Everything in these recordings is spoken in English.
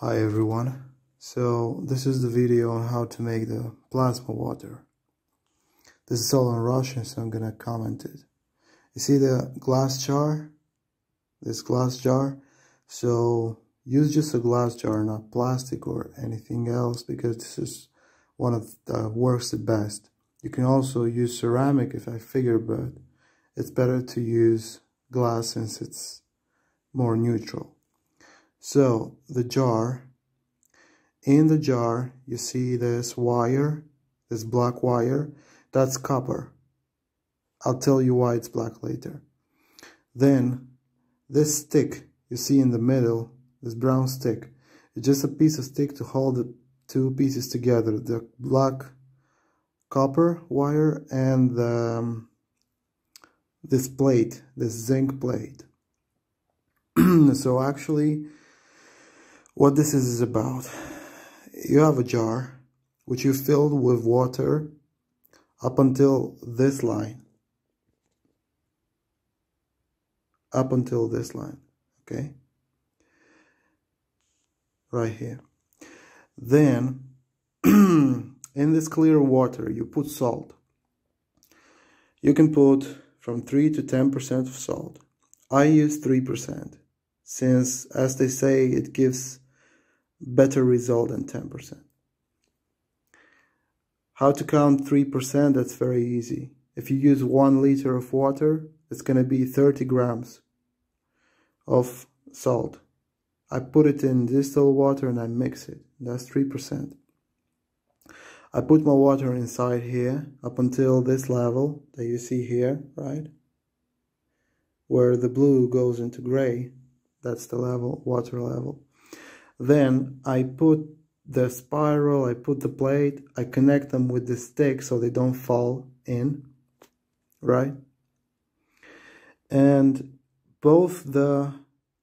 Hi everyone, so this is the video on how to make the plasma water. This is all in Russian, so I'm gonna comment it. You see the glass jar? This glass jar? So use just a glass jar, not plastic or anything else, because this is one of the works the best. You can also use ceramic if I figure, but it's better to use glass since it's more neutral. So the jar, in the jar you see this wire, this black wire, that's copper. I'll tell you why it's black later. Then this stick you see in the middle, this brown stick, it's just a piece of stick to hold the two pieces together, the black copper wire and this plate, this zinc plate. So actually what this is about, you have a jar which you filled with water up until this line. Up until this line, okay? Right here. Then, in this clear water, you put salt. You can put from 3 to 10% of salt. I use 3%, since, as they say, it gives better result than 10%. How to count 3%? That's very easy. If you use 1 liter of water, it's going to be 30 grams of salt. I put it in distilled water and I mix it. That's 3%. I put my water inside here up until this level that you see here, right? Where the blue goes into gray. That's the level, water level. Then I put the spiral, I put the plate, I connect them with the stick so they don't fall in, right? And both the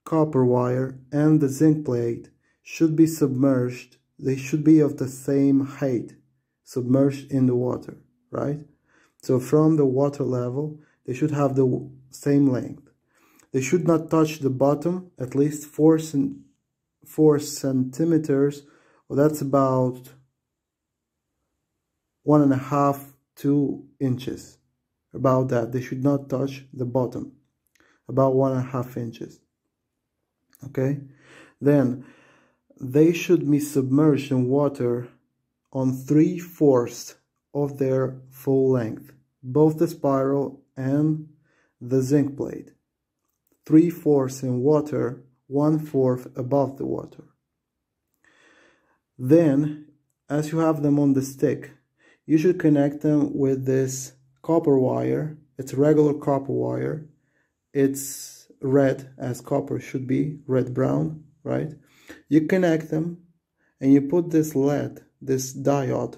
copper wire and the zinc plate should be submerged. They should be of the same height, submerged in the water, right? So from the water level, they should have the same length. They should not touch the bottom, at least 4 centimeters, well, that's about 1.5 to 2 inches. About that, they should not touch the bottom, about 1.5 inches. Okay, then they should be submerged in water on 3/4 of their full length, both the spiral and the zinc plate. 3/4 in water, 1/4 above the water. Then, as you have them on the stick, you should connect them with this copper wire. It's regular copper wire. It's red, as copper should be, red-brown, right? You connect them and you put this LED, this diode,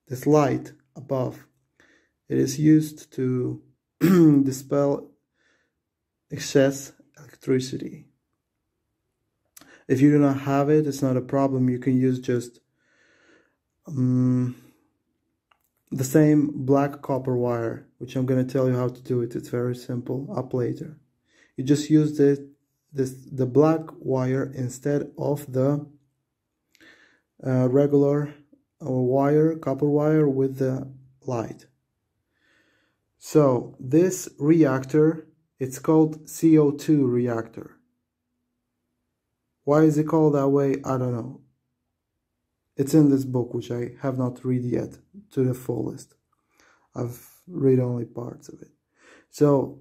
this light above. It is used to dispel excess electricity. If you do not have it, it's not a problem. You can use just the same black copper wire, which I'm going to tell you how to do it. It's very simple, up later. You just use the black wire instead of the regular wire, copper wire with the light. So this reactor, it's called CO2 reactor. Why is it called that way? I don't know. It's in this book, which I have not read yet to the fullest. I've read only parts of it. So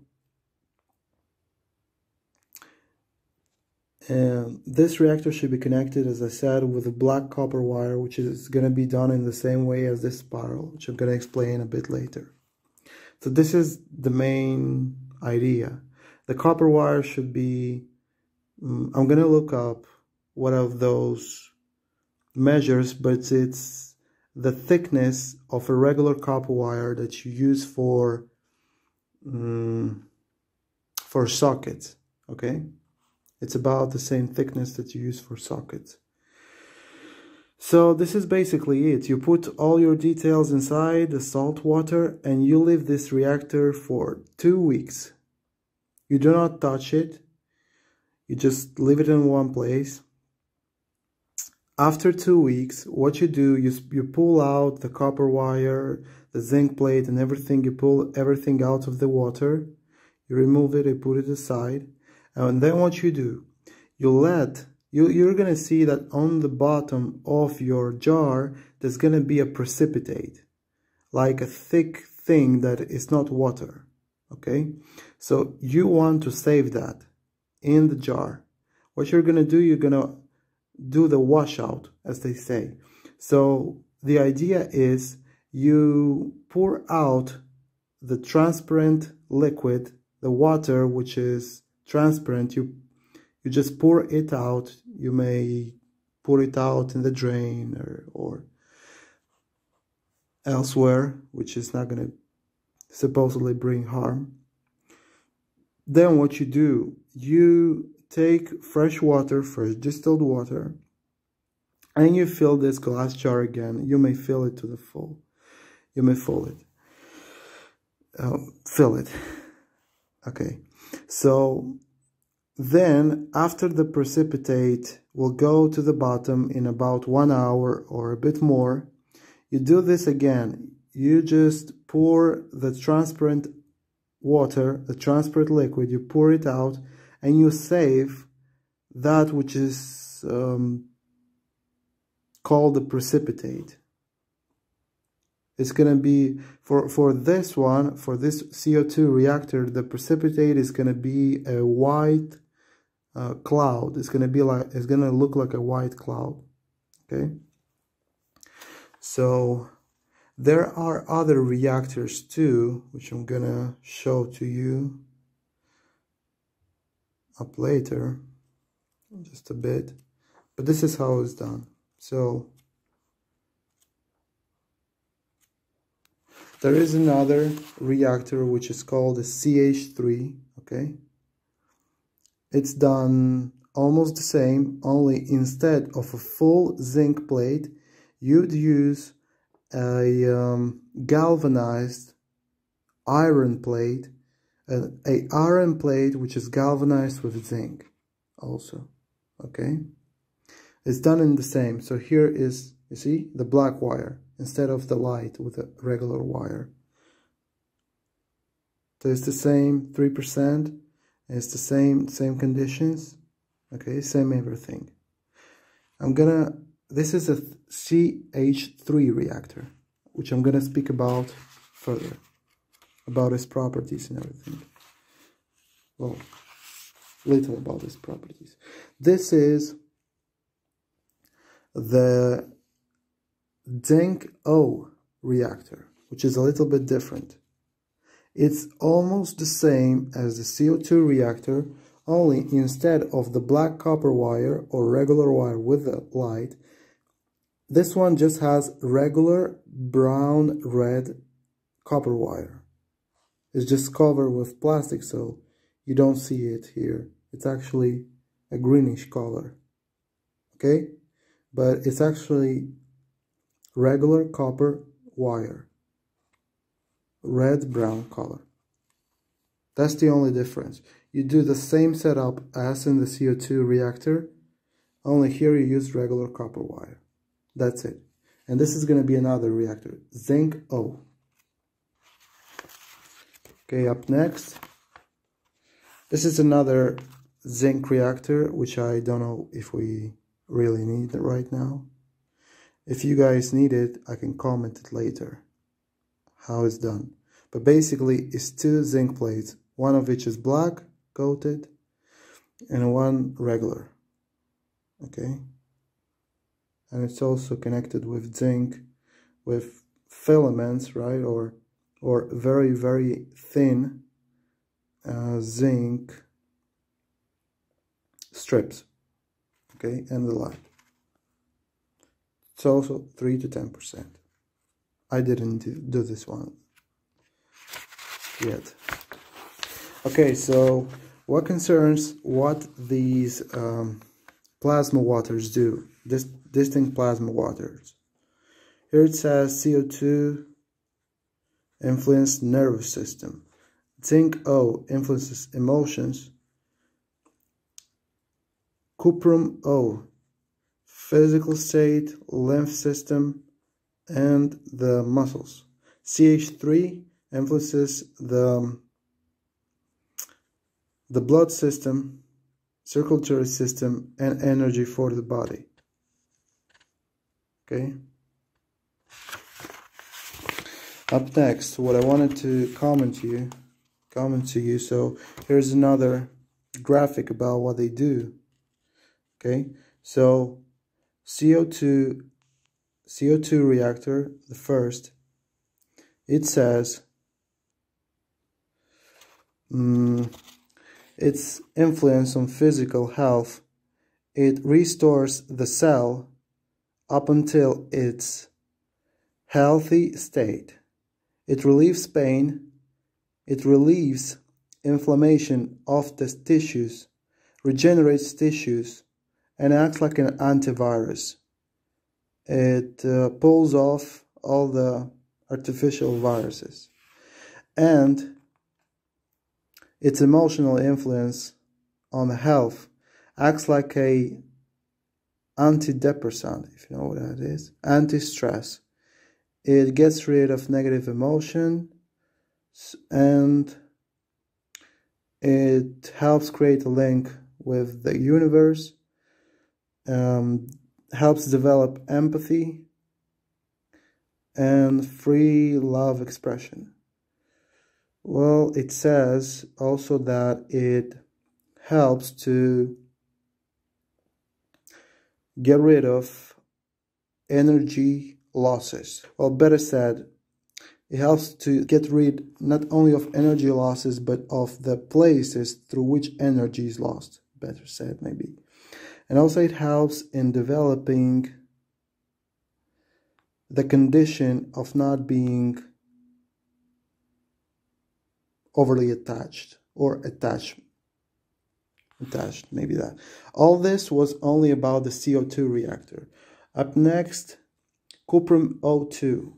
this reactor should be connected, as I said, with a black copper wire, which is going to be done in the same way as this spiral, which I'm going to explain a bit later. So this is the main idea. The copper wire should be, I'm going to look up what of those measures, but it's the thickness of a regular copper wire that you use for sockets, okay? It's about the same thickness that you use for sockets. So this is basically it. You put all your details inside the salt water and you leave this reactor for 2 weeks. You do not touch it. You just leave it in one place. After 2 weeks, what you do, you pull out the copper wire, the zinc plate and everything. You pull everything out of the water. You remove it, you put it aside. And then what you do, you're going to see that on the bottom of your jar, there's going to be a precipitate, like a thick thing that is not water. Okay? So you want to save that in the jar. What you're going to do, you're going to do the washout, as they say. So the idea is you pour out the transparent liquid, the water which is transparent, you just pour it out. You may pour it out in the drain or elsewhere, which is not going to supposedly bring harm. Then what you do, you take fresh water, fresh distilled water, and you fill this glass jar again. You may fill it to the full. You may fill it. Okay. So then after the precipitate will go to the bottom in about 1 hour or a bit more, you do this again. You just pour the transparent water, the transparent liquid, you pour it out, and you save that which is called the precipitate. It's going to be, for this one, for this CO2 reactor, the precipitate is going to be a white cloud. It's going to look like a white cloud. Okay. So there are other reactors too, which I'm going to show to you up later, just a bit. But this is how it's done. So there is another reactor which is called a CH3, okay? It's done almost the same, only instead of a full zinc plate, you'd use a galvanized iron plate, a iron plate which is galvanized with zinc also, okay? It's done in the same. So here is, you see, the black wire instead of the light with a regular wire. So it's the same 3%, it's the same conditions, okay, same everything. This is a CH3 reactor, which I'm gonna speak about further, about its properties and everything. Well, little about its properties. This is the ZnO reactor, which is a little bit different. It's almost the same as the CO2 reactor, only instead of the black copper wire or regular wire with the light, this one just has regular brown red copper wire. It's just covered with plastic, so you don't see it here. It's actually a greenish color, okay? But it's actually regular copper wire, red-brown color. That's the only difference. You do the same setup as in the CO2 reactor, only here you use regular copper wire. That's it. And this is going to be another reactor, ZnO. Okay, up next, this is another zinc reactor, which I don't know if we really need it right now. If you guys need it, I can comment it later how it's done. But basically it's 2 zinc plates, one of which is black coated and one regular, okay? And it's also connected with zinc, with filaments, right, or very, very thin zinc strips, okay, and the light. It's also 3 to 10%. I didn't do this one yet. Okay, so what concerns what these plasma waters do, distinct plasma waters. Here it says CO2 influenced nervous system. ZnO influences emotions. Cuprum O physical state, lymph system, and the muscles. CH3 influences the blood system, circulatory system, and energy for the body. Okay. Up next, what I wanted to comment to you. So here's another graphic about what they do. Okay. So CO2 reactor, the first, it says its influence on physical health. It restores the cell up until its healthy state. It relieves pain. It relieves inflammation of the tissues, regenerates tissues, and acts like an antivirus. It pulls off all the artificial viruses. And its emotional influence on the health acts like a antidepressant, if you know what that is, anti-stress. It gets rid of negative emotion, and it helps create a link with the universe, helps develop empathy and free love expression. Well, it says also that it helps to get rid of energy losses. Well, better said, it helps to get rid not only of energy losses, but of the places through which energy is lost. Better said, maybe. And also it helps in developing the condition of not being overly attached, or attached, maybe that. All this was only about the CO2 reactor. Up next, cuprum O2.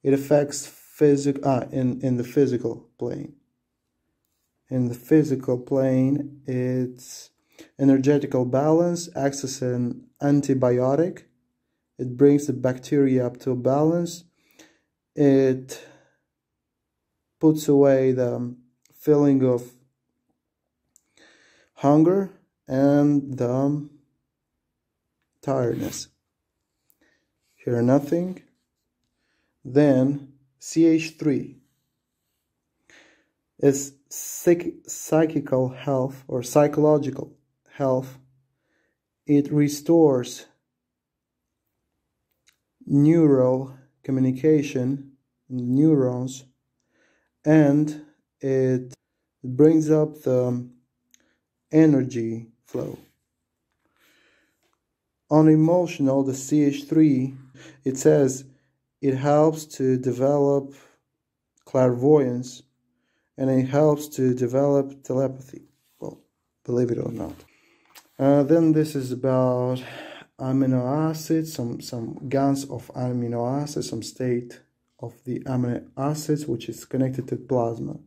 It affects in the physical plane. In the physical plane, its energetical balance acts as an antibiotic. It brings the bacteria up to a balance. It puts away the feeling of hunger and the tiredness. Hear nothing. Then CH3 is psychical health or psychological health. It restores neural communication, neurons, and it brings up the energy flow. On emotional, the CH3, it says it helps to develop clairvoyance, and it helps to develop telepathy. Well, believe it or not. Then this is about amino acids, some GANs of amino acids, some state of the amino acids, which is connected to plasma.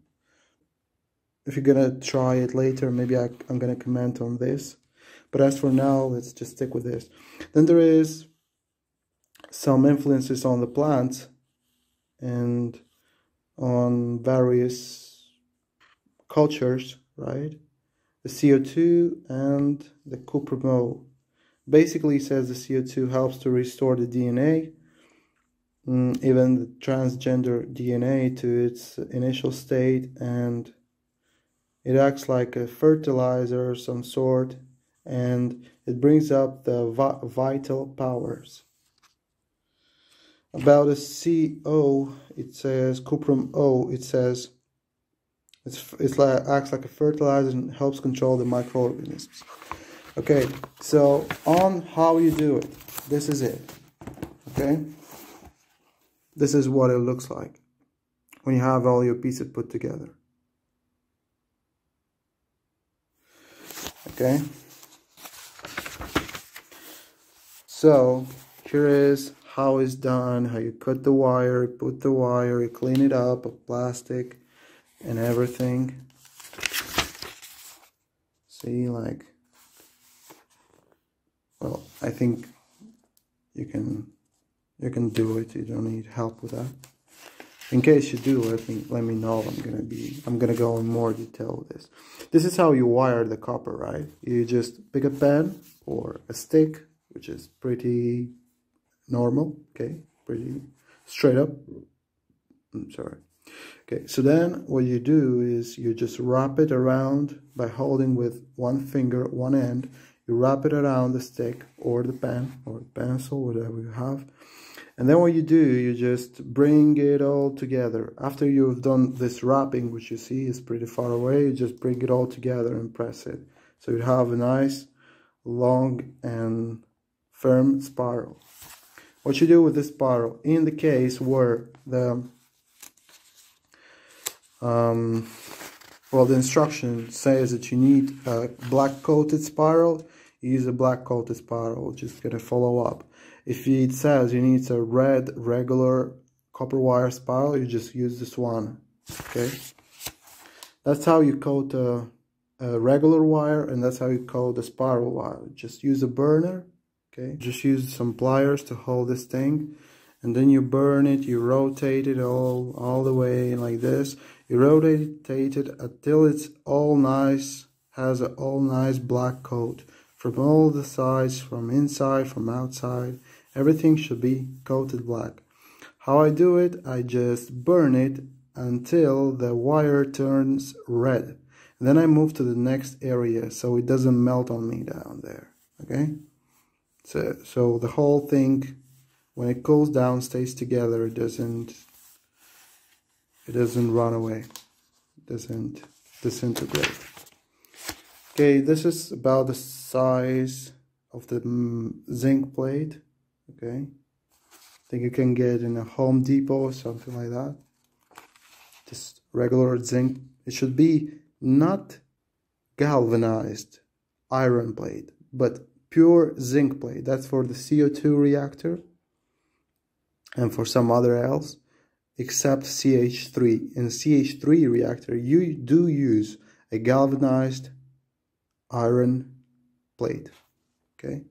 If you're gonna try it later, maybe I'm gonna comment on this. But as for now, let's just stick with this. Then there is some influences on the plants and on various cultures, right? The CO2 and the cuprum O. Basically, it says the CO2 helps to restore the DNA, even the transgender DNA, to its initial state, and it acts like a fertilizer of some sort, and it brings up the vital powers. About the CO, it says cuprum O. It says acts like a fertilizer and helps control the microorganisms. Okay, so on how you do it, this is it. Okay, this is what it looks like when you have all your pieces put together. Okay, so here is how it's done, how you cut the wire, put the wire, you clean it up of plastic and everything. See, like, well, I I think you can do it. You don't need help with that. In case you do, let me know. I'm gonna go in more detail with this. This is how you wire the copper, right? You just pick a pen or a stick, which is pretty normal, okay, pretty straight up. I'm sorry. Okay, so then what you do is you just wrap it around by holding with one finger, one end. You wrap it around the stick or the pen or pencil, whatever you have. And then what you do, you just bring it all together. After you've done this wrapping, which you see is pretty far away, you just bring it all together and press it. So you have a nice, long and firm spiral. What you do with this spiral, in the case where the instruction says that you need a black coated spiral, you use a black coated spiral, just gonna follow up. If it says you need a red regular copper wire spiral, you just use this one, okay? That's how you coat a regular wire, and that's how you coat a spiral wire. Just use a burner, okay? Just use some pliers to hold this thing, and then you burn it, you rotate it all the way like this. You rotate it until it's all nice, has an all nice black coat. From all the sides, from inside, from outside, everything should be coated black. How I do it, I just burn it until the wire turns red. And then I move to the next area so it doesn't melt on me down there, okay? So the whole thing, when it cools down, stays together. It doesn't run away, it doesn't disintegrate. Okay, this is about the size of the zinc plate, okay? I think you can get in a Home Depot or something like that. Just regular zinc. It should be not galvanized iron plate, but pure zinc plate. That's for the CO2 reactor and for some other else, except CH3. In CH3 reactor, you do use a galvanized iron plate, okay?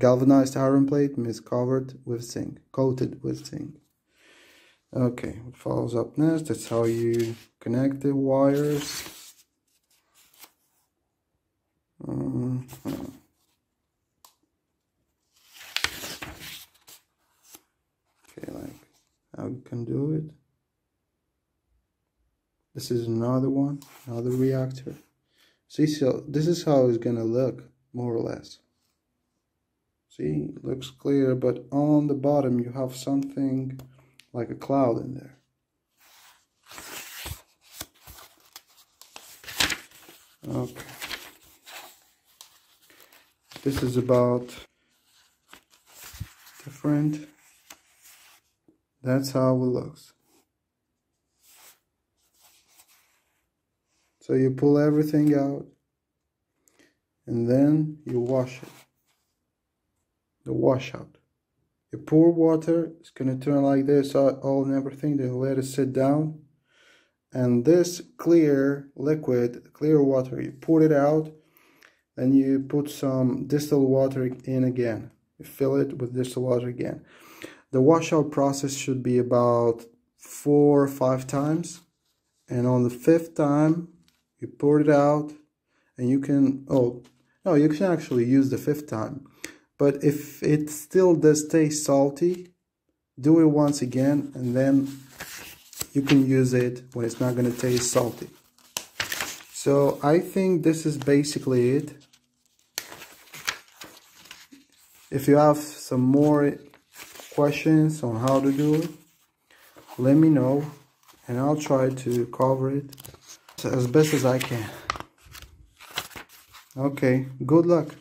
Galvanized iron plate means covered with zinc, coated with zinc. Okay, what follows up next, that's how you connect the wires. Okay, like how you can do it. This is another one, another reactor. See, so this is how it's gonna look, more or less. See, it looks clear, but on the bottom you have something like a cloud in there. Okay. This is about different. That's how it looks. So you pull everything out and then you wash it. The washout. You pour water, it's gonna turn like this, all and everything, then let it sit down. And this clear liquid, clear water, you pour it out, then you put some distilled water in again. You fill it with distilled water again. The washout process should be about 4 or 5 times. And on the 5th time, you pour it out, and you can, you can actually use the 5th time. But if it still does taste salty, do it once again, and then you can use it when it's not going to taste salty. So I think this is basically it. If you have some more questions on how to do it, let me know, and I'll try to cover it as best as I can. Okay, good luck.